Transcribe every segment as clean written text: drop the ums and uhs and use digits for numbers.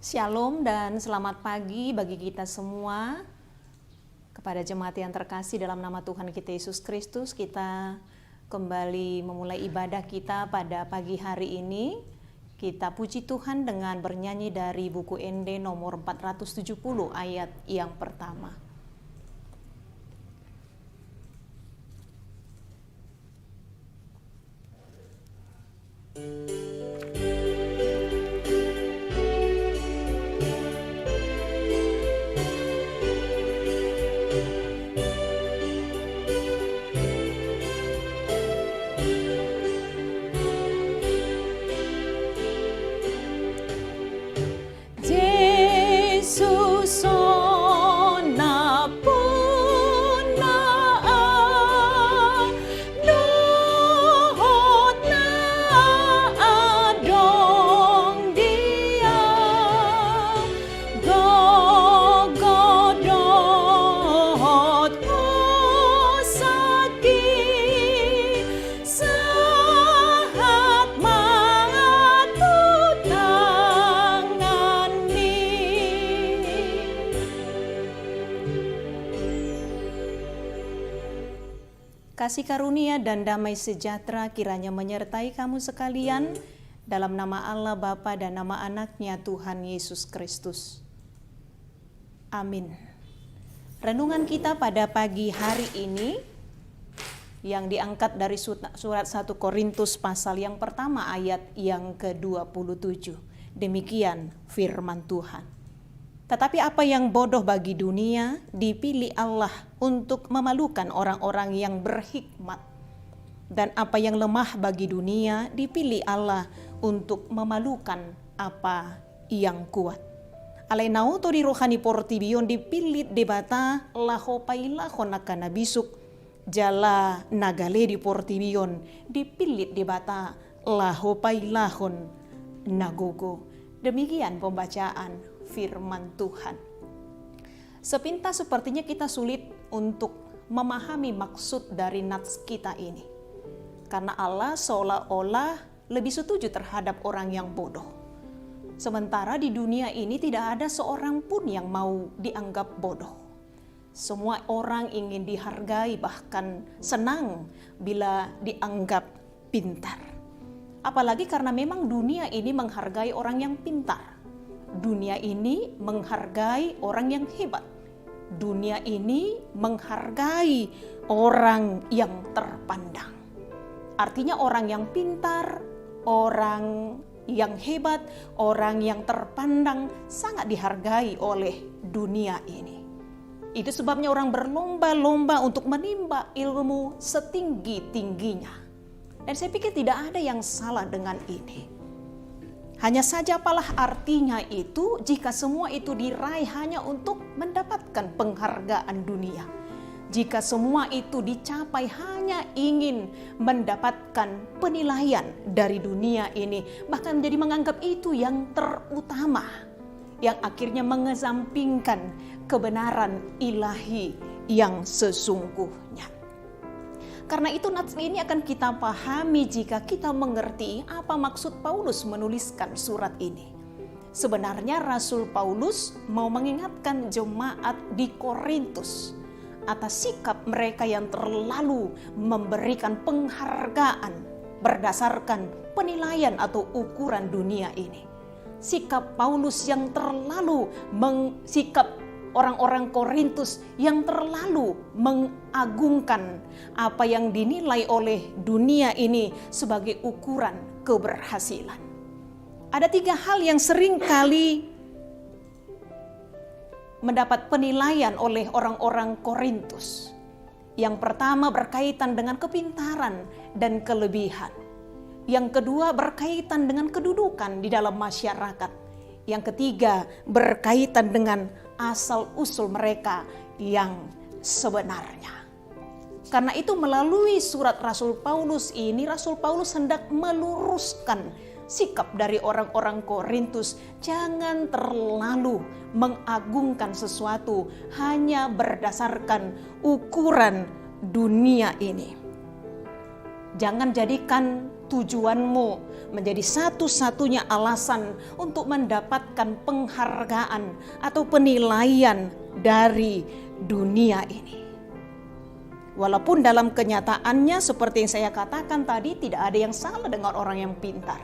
Shalom dan selamat pagi bagi kita semua. Kepada jemaat yang terkasih dalam nama Tuhan kita Yesus Kristus, kita kembali memulai ibadah kita pada pagi hari ini. Kita puji Tuhan dengan bernyanyi dari buku ND nomor 470 ayat yang pertama. Kasih karunia dan damai sejahtera kiranya menyertai kamu sekalian dalam nama Allah Bapa dan nama anaknya Tuhan Yesus Kristus. Amin. Renungan kita pada pagi hari ini yang diangkat dari surat 1 Korintus pasal yang pertama ayat yang ke-27. Demikian firman Tuhan. Tetapi apa yang bodoh bagi dunia dipilih Allah untuk memalukan orang-orang yang berhikmat. Dan apa yang lemah bagi dunia dipilih Allah untuk memalukan apa yang kuat. Alainau to di rohani portibion dipilih debata lahopaila honakana bisuk. Jala nagale di portibion dipilih debata lahopailahon nagogo. Demikian pembacaan firman Tuhan. Sepintas sepertinya kita sulit untuk memahami maksud dari nats kita ini. Karena Allah seolah-olah lebih setuju terhadap orang yang bodoh. Sementara di dunia ini tidak ada seorang pun yang mau dianggap bodoh. Semua orang ingin dihargai, bahkan senang bila dianggap pintar. Apalagi karena memang dunia ini menghargai orang yang pintar. Dunia ini menghargai orang yang hebat. Dunia ini menghargai orang yang terpandang. Artinya orang yang pintar, orang yang hebat, orang yang terpandang sangat dihargai oleh dunia ini. Itu sebabnya orang berlomba-lomba untuk menimba ilmu setinggi-tingginya. Dan saya pikir tidak ada yang salah dengan ini. Hanya saja apalah artinya itu jika semua itu diraih hanya untuk mendapatkan penghargaan dunia. Jika semua itu dicapai hanya ingin mendapatkan penilaian dari dunia ini. Bahkan menjadi menganggap itu yang terutama. Yang akhirnya mengesampingkan kebenaran ilahi yang sesungguhnya. Karena itu nats ini akan kita pahami jika kita mengerti apa maksud Paulus menuliskan surat ini. Sebenarnya Rasul Paulus mau mengingatkan jemaat di Korintus atas sikap mereka yang terlalu memberikan penghargaan berdasarkan penilaian atau ukuran dunia ini. Sikap Paulus yang terlalu sikap orang-orang Korintus yang terlalu mengagungkan apa yang dinilai oleh dunia ini sebagai ukuran keberhasilan. Ada 3 hal yang sering kali mendapat penilaian oleh orang-orang Korintus. Yang pertama berkaitan dengan kepintaran dan kelebihan. Yang kedua berkaitan dengan kedudukan di dalam masyarakat. Yang ketiga berkaitan dengan asal-usul mereka yang sebenarnya. Karena itu melalui surat Rasul Paulus ini, Rasul Paulus hendak meluruskan sikap dari orang-orang Korintus. Jangan terlalu mengagungkan sesuatu hanya berdasarkan ukuran dunia ini. Jangan jadikan tujuanmu menjadi satu-satunya alasan untuk mendapatkan penghargaan atau penilaian dari dunia ini. Walaupun dalam kenyataannya seperti yang saya katakan tadi, tidak ada yang salah dengan orang yang pintar.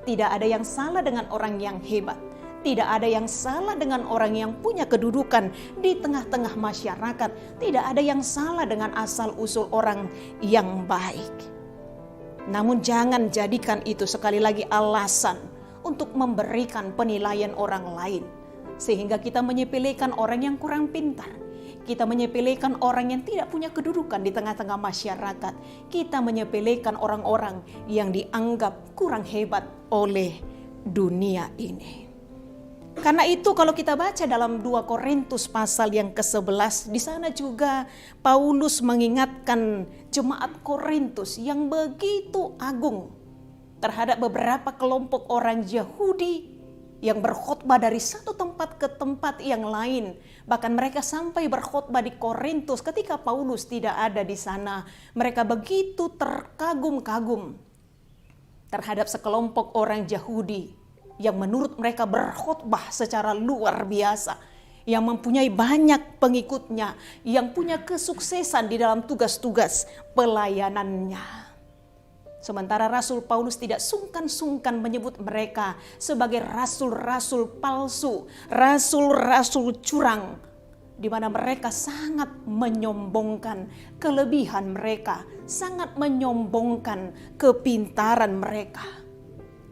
Tidak ada yang salah dengan orang yang hebat. Tidak ada yang salah dengan orang yang punya kedudukan di tengah-tengah masyarakat. Tidak ada yang salah dengan asal-usul orang yang baik. Namun jangan jadikan itu sekali lagi alasan untuk memberikan penilaian orang lain. Sehingga kita menyepelekan orang yang kurang pintar. Kita menyepelekan orang yang tidak punya kedudukan di tengah-tengah masyarakat. Kita menyepelekan orang-orang yang dianggap kurang hebat oleh dunia ini. Karena itu kalau kita baca dalam 2 Korintus pasal yang ke-11, di sana juga Paulus mengingatkan jemaat Korintus yang begitu agung terhadap beberapa kelompok orang Yahudi yang berkhotbah dari satu tempat ke tempat yang lain. Bahkan mereka sampai berkhotbah di Korintus ketika Paulus tidak ada di sana. Mereka begitu terkagum-kagum terhadap sekelompok orang Yahudi yang menurut mereka berkhotbah secara luar biasa, yang mempunyai banyak pengikutnya, yang punya kesuksesan di dalam tugas-tugas pelayanannya. Sementara Rasul Paulus tidak sungkan-sungkan menyebut mereka sebagai rasul-rasul palsu, rasul-rasul curang, di mana mereka sangat menyombongkan kelebihan mereka, sangat menyombongkan kepintaran mereka,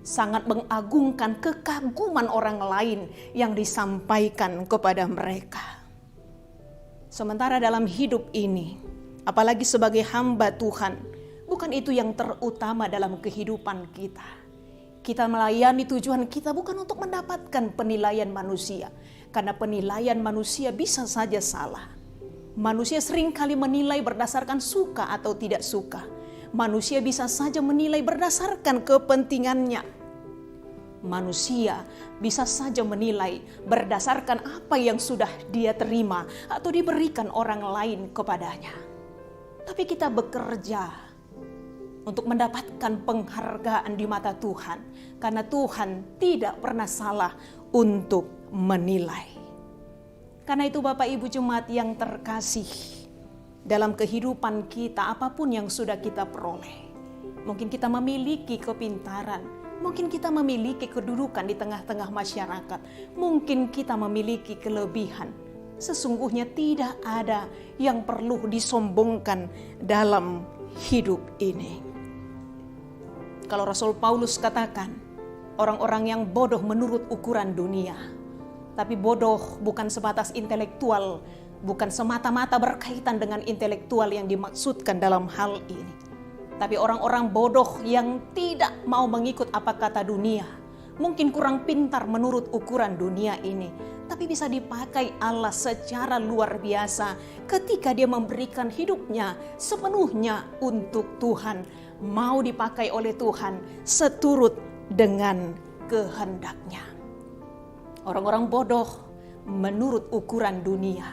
sangat mengagungkan kekaguman orang lain yang disampaikan kepada mereka. Sementara dalam hidup ini, apalagi sebagai hamba Tuhan, bukan itu yang terutama dalam kehidupan kita. Kita melayani tujuan kita bukan untuk mendapatkan penilaian manusia, karena penilaian manusia bisa saja salah. Manusia seringkali menilai berdasarkan suka atau tidak suka. Manusia bisa saja menilai berdasarkan kepentingannya. Manusia bisa saja menilai berdasarkan apa yang sudah dia terima atau diberikan orang lain kepadanya. Tapi kita bekerja untuk mendapatkan penghargaan di mata Tuhan, karena Tuhan tidak pernah salah untuk menilai. Karena itu Bapak Ibu Jemaat yang terkasih, dalam kehidupan kita apapun yang sudah kita peroleh, mungkin kita memiliki kepintaran, mungkin kita memiliki kedudukan di tengah-tengah masyarakat, mungkin kita memiliki kelebihan. Sesungguhnya tidak ada yang perlu disombongkan dalam hidup ini. Kalau Rasul Paulus katakan, orang-orang yang bodoh menurut ukuran dunia, tapi bodoh bukan sebatas intelektual, bukan semata-mata berkaitan dengan intelektual yang dimaksudkan dalam hal ini. Tapi orang-orang bodoh yang tidak mau mengikut apa kata dunia, mungkin kurang pintar menurut ukuran dunia ini, tapi bisa dipakai Allah secara luar biasa ketika dia memberikan hidupnya sepenuhnya untuk Tuhan, mau dipakai oleh Tuhan seturut dengan kehendaknya. Orang-orang bodoh menurut ukuran dunia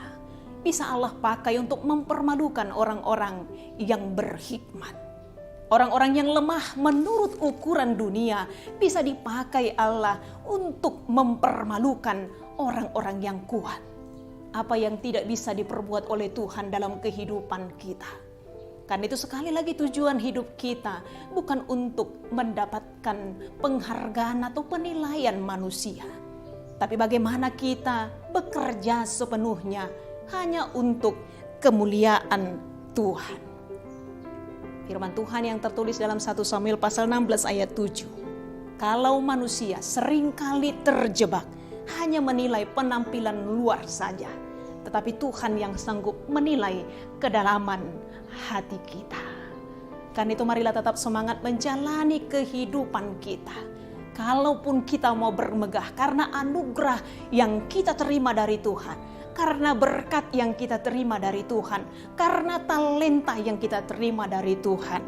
bisa Allah pakai untuk mempermalukan orang-orang yang berhikmat. Orang-orang yang lemah menurut ukuran dunia bisa dipakai Allah untuk mempermalukan orang-orang yang kuat. Apa yang tidak bisa diperbuat oleh Tuhan dalam kehidupan kita. Karena itu sekali lagi tujuan hidup kita bukan untuk mendapatkan penghargaan atau penilaian manusia. Tapi bagaimana kita bekerja sepenuhnya hanya untuk kemuliaan Tuhan. Firman Tuhan yang tertulis dalam 1 Samuel pasal 16 ayat 7. Kalau manusia seringkali terjebak hanya menilai penampilan luar saja, tetapi Tuhan yang sanggup menilai kedalaman hati kita. Karena itu marilah tetap semangat menjalani kehidupan kita. Kalaupun kita mau bermegah karena anugerah yang kita terima dari Tuhan, karena berkat yang kita terima dari Tuhan, karena talenta yang kita terima dari Tuhan.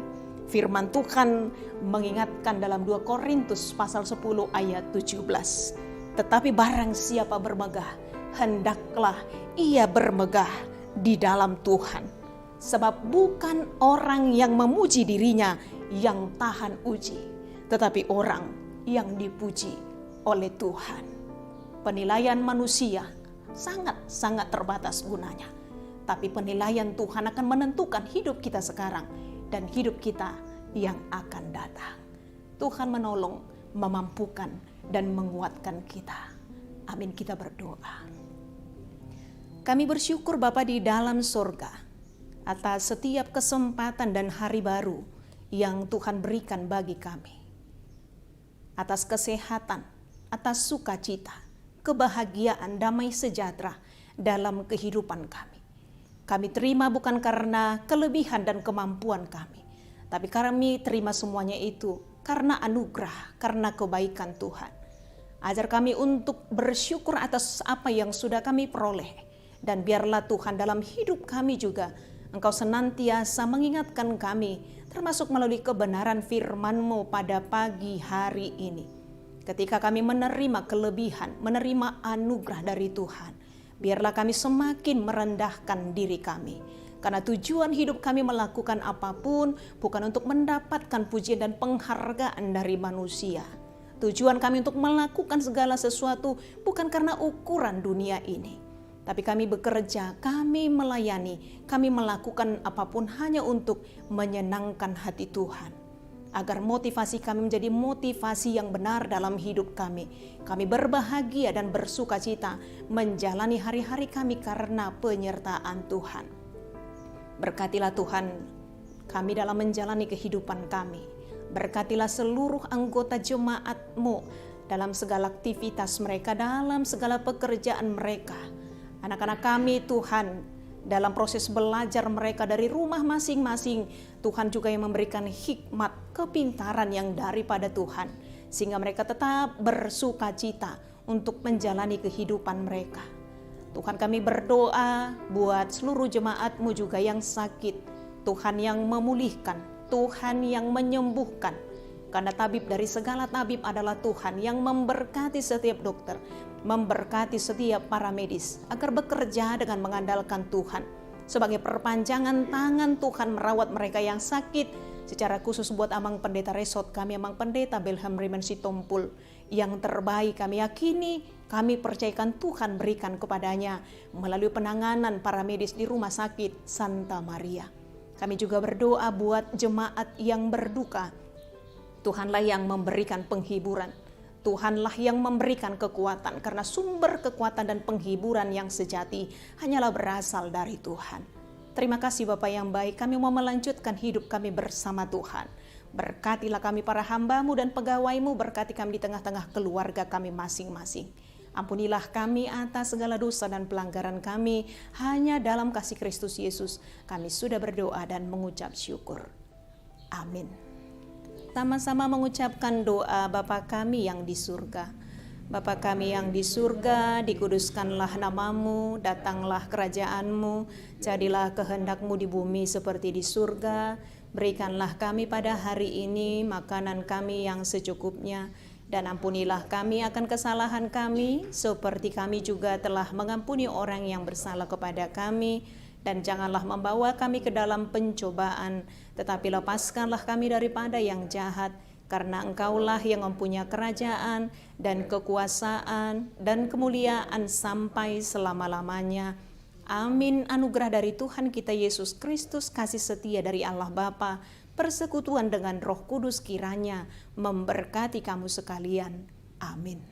Firman Tuhan mengingatkan dalam 2 Korintus pasal 10 ayat 17. Tetapi barang siapa bermegah, hendaklah ia bermegah di dalam Tuhan. Sebab bukan orang yang memuji dirinya yang tahan uji, tetapi orang yang dipuji oleh Tuhan. Penilaian manusia sangat-sangat terbatas gunanya. Tapi penilaian Tuhan akan menentukan hidup kita sekarang dan hidup kita yang akan datang. Tuhan menolong, memampukan, dan menguatkan kita. Amin, kita berdoa. Kami bersyukur Bapa di dalam surga atas setiap kesempatan dan hari baru yang Tuhan berikan bagi kami. Atas kesehatan, atas sukacita, kebahagiaan, damai sejahtera dalam kehidupan kami. Kami terima bukan karena kelebihan dan kemampuan kami, tapi kami terima semuanya itu karena anugerah, karena kebaikan Tuhan. Ajar kami untuk bersyukur atas apa yang sudah kami peroleh. Dan biarlah Tuhan dalam hidup kami juga Engkau senantiasa mengingatkan kami, termasuk melalui kebenaran firman-Mu pada pagi hari ini. Ketika kami menerima kelebihan, menerima anugerah dari Tuhan, biarlah kami semakin merendahkan diri kami. Karena tujuan hidup kami melakukan apapun bukan untuk mendapatkan pujian dan penghargaan dari manusia. Tujuan kami untuk melakukan segala sesuatu bukan karena ukuran dunia ini. Tapi kami bekerja, kami melayani, kami melakukan apapun hanya untuk menyenangkan hati Tuhan. Agar motivasi kami menjadi motivasi yang benar dalam hidup kami. Kami berbahagia dan bersuka cita menjalani hari-hari kami karena penyertaan Tuhan. Berkatilah Tuhan kami dalam menjalani kehidupan kami. Berkatilah seluruh anggota jemaat-Mu dalam segala aktivitas mereka, dalam segala pekerjaan mereka. Anak-anak kami Tuhan, dalam proses belajar mereka dari rumah masing-masing, Tuhan juga yang memberikan hikmat, kepintaran yang daripada Tuhan, sehingga mereka tetap bersuka cita untuk menjalani kehidupan mereka. Tuhan, kami berdoa buat seluruh jemaat-Mu juga yang sakit, Tuhan yang memulihkan, Tuhan yang menyembuhkan, karena tabib dari segala tabib adalah Tuhan yang memberkati setiap dokter, memberkati setiap para medis agar bekerja dengan mengandalkan Tuhan. Sebagai perpanjangan tangan Tuhan merawat mereka yang sakit, secara khusus buat Amang Pendeta Resort kami, Amang Pendeta Belham Rimen Sitompul, yang terbaik kami yakini, kami percayakan Tuhan berikan kepadanya melalui penanganan para medis di Rumah Sakit Santa Maria. Kami juga berdoa buat jemaat yang berduka. Tuhanlah yang memberikan penghiburan. Tuhanlah yang memberikan kekuatan, karena sumber kekuatan dan penghiburan yang sejati hanyalah berasal dari Tuhan. Terima kasih Bapa yang baik, kami mau melanjutkan hidup kami bersama Tuhan. Berkatilah kami para hamba-Mu dan pegawai-Mu, berkati kami di tengah-tengah keluarga kami masing-masing. Ampunilah kami atas segala dosa dan pelanggaran kami, hanya dalam kasih Kristus Yesus kami sudah berdoa dan mengucap syukur. Amin. Sama-sama mengucapkan doa Bapa kami yang di surga. Bapa kami yang di surga, dikuduskanlah nama-Mu, datanglah kerajaan-Mu, jadilah kehendak-Mu di bumi seperti di surga. Berikanlah kami pada hari ini makanan kami yang secukupnya, dan ampunilah kami akan kesalahan kami, seperti kami juga telah mengampuni orang yang bersalah kepada kami. Dan janganlah membawa kami ke dalam pencobaan, tetapi lepaskanlah kami daripada yang jahat, karena Engkaulah yang mempunyai kerajaan dan kekuasaan dan kemuliaan sampai selama-lamanya. Amin. Anugerah dari Tuhan kita Yesus Kristus, kasih setia dari Allah Bapa, persekutuan dengan Roh Kudus kiranya memberkati kamu sekalian. Amin.